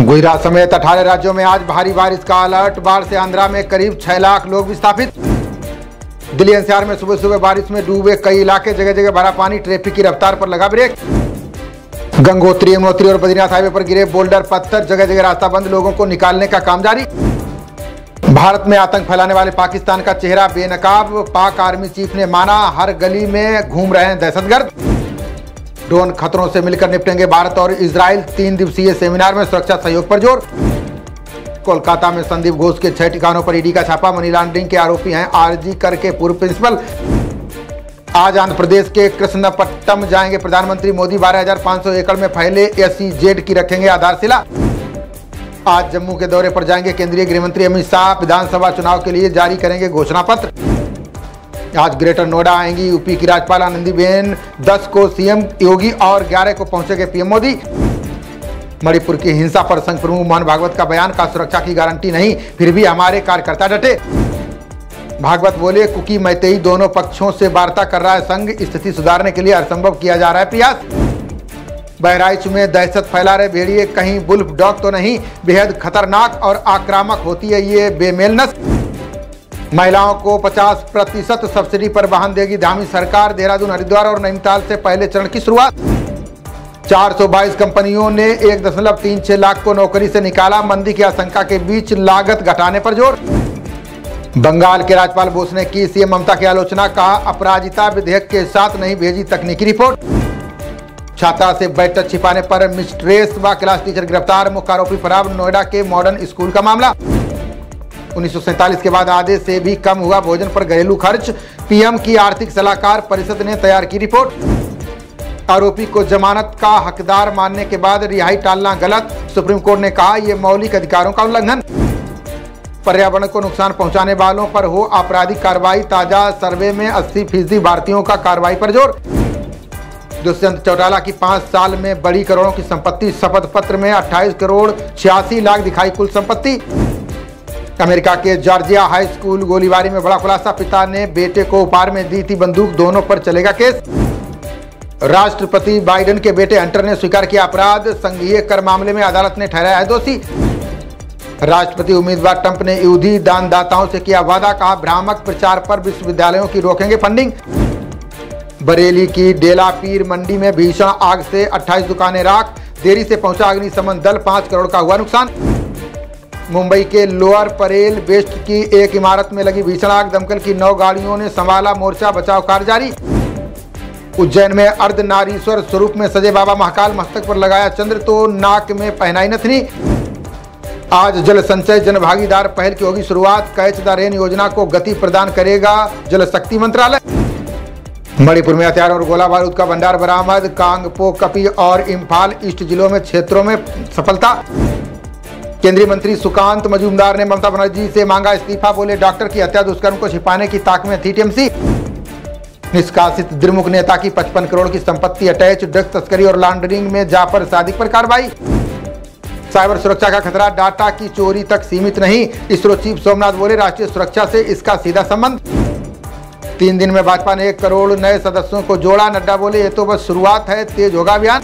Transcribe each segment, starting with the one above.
गुजरात समेत 18 राज्यों में आज भारी बारिश का अलर्ट। बाढ़ से आंध्रा में करीब 6 लाख लोग विस्थापित। दिल्ली एनसीआर में सुबह सुबह बारिश में डूबे कई इलाके, जगह जगह भरा पानी, ट्रैफिक की रफ्तार पर लगा ब्रेक। गंगोत्री, यमुनोत्री और बद्रीनाथ हाईवे पर गिरे बोल्डर पत्थर, जगह जगह रास्ता बंद, लोगों को निकालने का काम जारी। भारत में आतंक फैलाने वाले पाकिस्तान का चेहरा बेनकाब, पाक आर्मी चीफ ने माना हर गली में घूम रहे हैं दहशतगर्द। ड्रोन खतरों से मिलकर निपटेंगे भारत और इजराइल, 3 दिवसीय सेमिनार में सुरक्षा सहयोग पर जोर। कोलकाता में संदीप घोष के 6 ठिकानों पर ईडी का छापा, मनी लॉन्ड्रिंग के आरोपी हैं आरजी कर के पूर्व प्रिंसिपल। आज आंध्र प्रदेश के कृष्णपट्टनम जाएंगे प्रधानमंत्री मोदी, 12,500 एकड़ में फैले SEZ की रखेंगे आधारशिला। आज जम्मू के दौरे पर जाएंगे केंद्रीय गृह मंत्री अमित शाह, विधानसभा चुनाव के लिए जारी करेंगे घोषणा पत्र। आज ग्रेटर नोएडा आएंगी यूपी की राज्यपाल आनंदीबेन, 10 को सीएम योगी और 11 को पहुंचेंगे पीएम मोदी। मणिपुर की हिंसा पर संघ प्रमुख मोहन भागवत का बयान, का सुरक्षा की गारंटी नहीं, फिर भी हमारे कार्यकर्ता डटे। भागवत बोले कुकी मैतेई दोनों पक्षों से वार्ता कर रहा है संघ, स्थिति सुधारने के लिए हरसंभव किया जा रहा है प्रयास। बहराइच में दहशत फैला रहे भेड़िए, कहीं बुल्फ डॉग तो नहीं, बेहद खतरनाक और आक्रामक होती है ये बेमेल नस्ल। महिलाओं को 50% सब्सिडी पर वाहन देगी धामी सरकार, देहरादून, हरिद्वार और नैनीताल से पहले चरण की शुरुआत। 422 कंपनियों ने 1.36 लाख को नौकरी से निकाला, मंदी की आशंका के बीच लागत घटाने पर जोर। बंगाल के राज्यपाल बोस ने की सीएम ममता की आलोचना, कहा अपराजिता विधेयक के साथ नहीं भेजी तकनीकी रिपोर्ट। छात्रा से बैठक छिपाने पर मिस्ट्रेस व क्लास टीचर गिरफ्तार, मुख्य आरोपी फरार। नोएडा के मॉडर्न स्कूल का मामला। 1947 के बाद आधे से भी कम हुआ भोजन पर घरेलू खर्च, पीएम की आर्थिक सलाहकार परिषद ने तैयार की रिपोर्ट। आरोपी को जमानत का हकदार मानने के बाद रिहाई टालना गलत, सुप्रीम कोर्ट ने कहा यह मौलिक अधिकारों का उल्लंघन। पर्यावरण को नुकसान पहुंचाने वालों पर हो आपराधिक कार्रवाई, ताजा सर्वे में 80% भारतीयों का कार्रवाई पर जोर। दुष्यंत चौटाला की 5 साल में बड़ी करोड़ों की संपत्ति, शपथ पत्र में 28 करोड़ 86 लाख दिखाई कुल संपत्ति। अमेरिका के जॉर्जिया हाई स्कूल गोलीबारी में बड़ा खुलासा, पिता ने बेटे को उपहार में दी थी बंदूक, दोनों पर चलेगा केस। राष्ट्रपति बाइडेन के बेटे हंटर ने स्वीकार किया अपराध, संघीय कर मामले में अदालत ने ठहराया है दोषी। राष्ट्रपति उम्मीदवार ट्रंप ने यहूदी दानदाताओं से किया वादा, कहा भ्रामक प्रचार पर विश्वविद्यालयों की रोकेंगे फंडिंग। बरेली की डेला पीर मंडी में भीषण आग से 28 दुकानें राख, देरी से पहुंचा अग्निशमन दल, 5 करोड़ का हुआ नुकसान। मुंबई के लोअर परेल वेस्ट की एक इमारत में लगी भीषण आग, दमकल की 9 गाड़ियों ने संभाला मोर्चा, बचाव कार्य जारी। उज्जैन में अर्धनारीश्वर स्वरूप में सजे बाबा महाकाल, मस्तक पर लगाया चंद्र तो नाक में पहनाई नथनी। आज जल संचय जन भागीदार पहल की होगी शुरुआत, कैच द रेन योजना को गति प्रदान करेगा जल शक्ति मंत्रालय। मणिपुर में हथियार और गोला बारूद का भंडार बरामद, कांगपो, कपी और इम्फाल ईस्ट जिलों में क्षेत्रों में सफलता। केंद्रीय मंत्री सुकांत मजूमदार ने ममता बनर्जी से मांगा इस्तीफा, बोले डॉक्टर की हत्या दुष्कर्म को छिपाने की ताक में थी टीएमसी। निष्कासित द्विमुख नेता की 55 करोड़ की संपत्ति अटैच, ड्रग्स तस्करी और लॉन्ड्रिंग में जाफर सादिक पर कार्रवाई। साइबर सुरक्षा का खतरा डाटा की चोरी तक सीमित नहीं, इसरो चीफ सोमनाथ बोले राष्ट्रीय सुरक्षा से इसका सीधा संबंध। 3 दिन में भाजपा ने 1 करोड़ नए सदस्यों को जोड़ा, नड्डा बोले ये तो बस शुरुआत है, तेज होगा अभियान।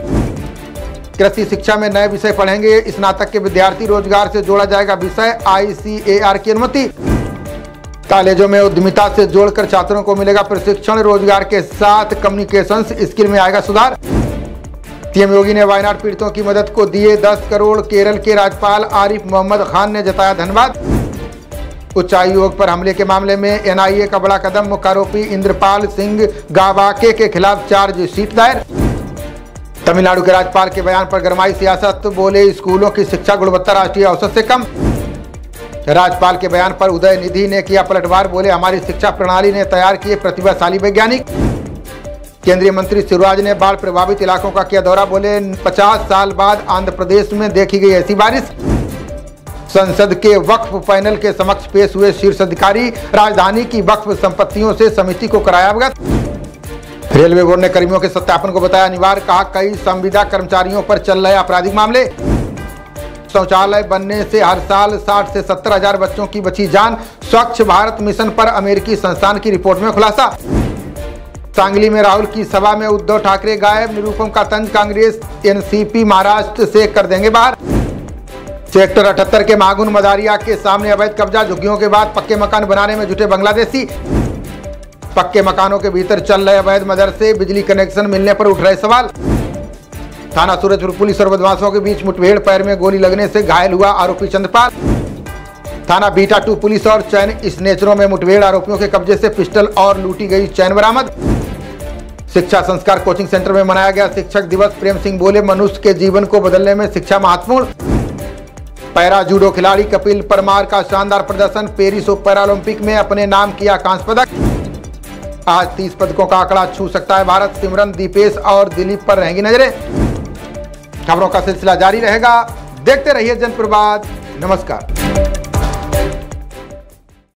कृषि शिक्षा में नए विषय पढ़ेंगे स्नातक के विद्यार्थी, रोजगार से जोड़ा जाएगा विषय, ICAR की अनुमति। कॉलेजों में उद्यमिता से जोड़कर छात्रों को मिलेगा प्रशिक्षण, रोजगार के साथ कम्युनिकेशन स्किल में आएगा सुधार। सीएम योगी ने वायनाड पीड़ितों की मदद को दिए 10 करोड़, केरल के राज्यपाल आरिफ मोहम्मद खान ने जताया धन्यवाद। उच्चायोग पर हमले के मामले में NIA का बड़ा कदम, मुख्य आरोपी इंद्रपाल सिंह गावाके के खिलाफ चार्जशीट दायर। तमिलनाडु के राज्यपाल के बयान पर गरमाई सियासत, बोले स्कूलों की शिक्षा गुणवत्ता राष्ट्रीय औसत से कम। राज्यपाल के बयान पर उदय निधि ने किया पलटवार, बोले हमारी शिक्षा प्रणाली ने तैयार किए प्रतिभाशाली वैज्ञानिक। केंद्रीय मंत्री शिवराज ने बाढ़ प्रभावित इलाकों का किया दौरा, बोले 50 साल बाद आंध्र प्रदेश में देखी गई ऐसी बारिश। संसद के वक्फ पैनल के समक्ष पेश हुए शीर्ष अधिकारी, राजधानी की वक्फ संपत्तियों से समिति को कराया अवगत। रेलवे बोर्ड ने कर्मियों के सत्यापन को बताया अनिवार्य, कहा कई संविदा कर्मचारियों पर चल रहे आपराधिक मामले। शौचालय बनने से हर साल 60 से 70 हजार बच्चों की बची जान, स्वच्छ भारत मिशन पर अमेरिकी संस्थान की रिपोर्ट में खुलासा। सांगली में राहुल की सभा में उद्धव ठाकरे गायब, निरूपम का तंज, कांग्रेस एनसीपी महाराष्ट्र से कर देंगे बाहर। सेक्टर 78 के मागुन मदारिया के सामने अवैध कब्जा, झुग्गियों के बाद पक्के मकान बनाने में जुटे बांग्लादेशी। पक्के मकानों के भीतर चल रहे अवैध मदरसे, बिजली कनेक्शन मिलने पर उठ रहे सवाल। थाना सूरजपुर पुलिस और बदमाशों के बीच मुठभेड़, पैर में गोली लगने से घायल हुआ आरोपी चंद्रपाल। थाना बीटा 2 पुलिस और चैन स्नेचरों में मुठभेड़, आरोपियों के कब्जे से पिस्टल और लूटी गई चैन बरामद। शिक्षा संस्कार कोचिंग सेंटर में मनाया गया शिक्षक दिवस, प्रेम सिंह बोले मनुष्य के जीवन को बदलने में शिक्षा महत्वपूर्ण। पैरा जूडो खिलाड़ी कपिल परमार का शानदार प्रदर्शन, पेरिस पैरालंपिक में अपने नाम किया कांस्य पदक। आज 30 पदकों का आंकड़ा छू सकता है भारत, सिमरन, दीपेश और दिलीप पर रहेंगी नजरें। खबरों का सिलसिला जारी रहेगा, देखते रहिए जनप्रवाद। नमस्कार।